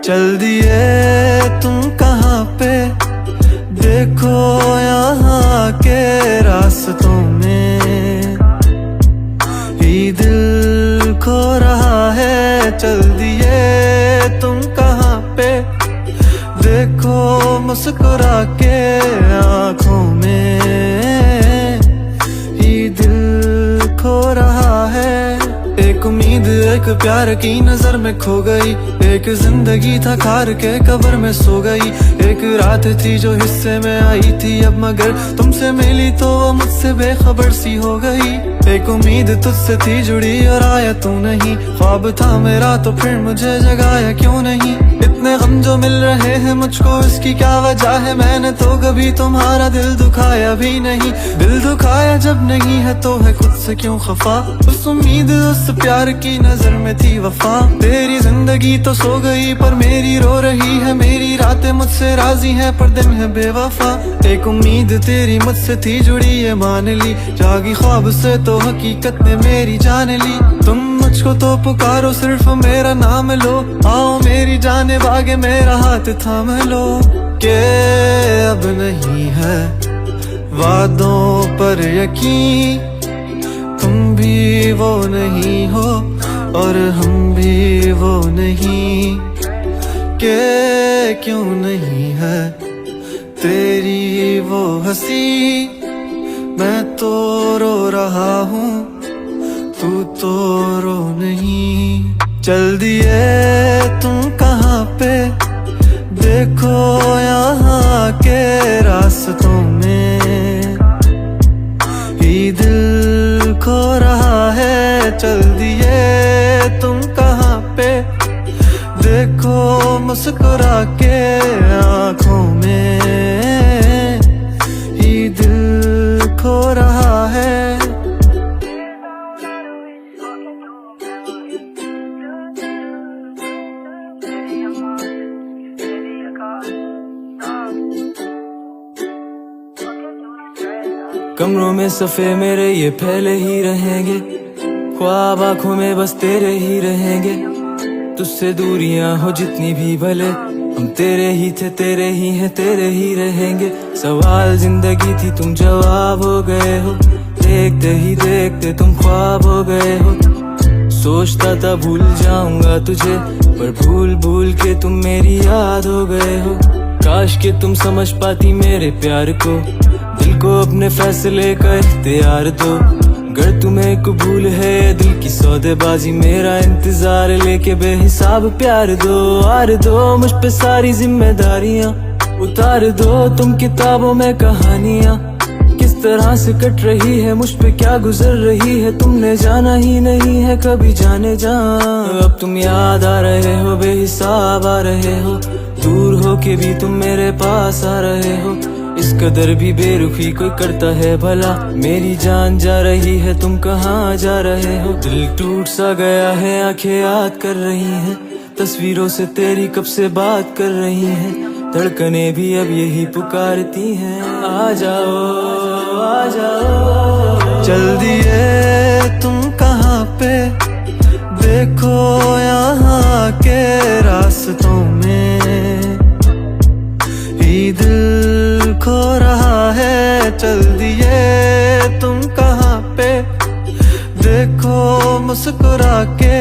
चल दिए तुम कहाँ पे, देखो यहाँ के रास्तों में ही दिल खो रहा है। चल दिए तुम कहाँ पे, देखो मुस्कुरा के आँखों में ही दिल खो रहा है। एक उम्मीद एक प्यार की नजर में खो गई, एक जिंदगी था खार के कब्र में सो गई। एक रात थी जो हिस्से में आई थी अब मगर तुमसे मिली तो वो मुझसे बेखबर सी हो गई। एक उम्मीद तुझसे थी जुड़ी और आया तू नहीं, ख्वाब था मेरा तो फिर मुझे जगाया क्यों नहीं। इतने गम जो मिल रहे हैं मुझको इसकी क्या वजह है, मैंने तो कभी तुम्हारा दिल दुखाया भी नहीं। दिल दुखाया जब नहीं है तो है खुद से क्यों खफा, उस उम्मीद उस प्यार की नजर में थी वफा। तेरी जिंदगी तो सो गई पर मेरी रो रही है, मेरी रातें मुझसे राजी हैं पर दिन है बेवफा। एक उम्मीद तेरी मुझसे थी जुड़ी ये मान ली, जागी ख्वाब से तो हकीकत ने मेरी जान ली। तुम मुझको तो पुकारो सिर्फ मेरा नाम लो, आओ मेरी जाने भागे मेरा हाथ थाम लो। के अब नहीं है वादों पर यकीन, तुम भी वो नहीं हो और हम भी वो नहीं। के क्यों नहीं है तेरी वो हंसी, मैं तो रो रहा हूँ तू तो रो नहीं। चल दिए तुम कहाँ पे, देखो यहाँ के रास्तों में ही दिल खो रहा है। चल दिए तुम कहाँ पे, देखो मुस्कुरा के आँखों में ही दिल खो रहा है। कमरों में सफ़े मेरे ये फैले ही रहेंगे, ख्वाब आँखों में बस तेरे ही रहेंगे। तुझसे दूरियां हो जितनी भी भले हम तेरे ही थे, तेरे ही हैं, तेरे ही रहेंगे। सवाल जिंदगी थी तुम जवाब हो गए हो, देखते ही देखते तुम ख्वाब हो गए हो। सोचता था भूल जाऊंगा तुझे पर भूल भूल के तुम मेरी याद हो गए हो। काश के तुम समझ पाती मेरे प्यार को, दिल को अपने फैसले का इख्तियार दो। अगर तुम्हें कबूल है दिल की सौदेबाजी, मेरा इंतजार लेके बेहिसाब प्यार दो। आर दो मुझ पे सारी जिम्मेदारियां, उतार दो तुम किताबों में कहानियां। किस तरह से कट रही है मुझ पे क्या गुजर रही है, तुमने जाना ही नहीं है कभी जाने जा। अब तुम याद आ रहे हो बेहिसाब आ रहे हो, दूर हो के भी तुम मेरे पास आ रहे हो। इस कदर भी बेरुखी कोई करता है भला, मेरी जान जा रही है तुम कहाँ जा रहे हो। दिल टूट सा गया है आंखें याद कर रही हैं, तस्वीरों से तेरी कब से बात कर रही हैं। धड़कनें भी अब यही पुकारती हैं, आ जाओ आ जाओ। चल दिए तुम कहाँ पे, देखो यहाँ के रास्तों में ही दिल खो रहा है। चल दिए तुम कहाँ पे, देखो मुस्कुरा के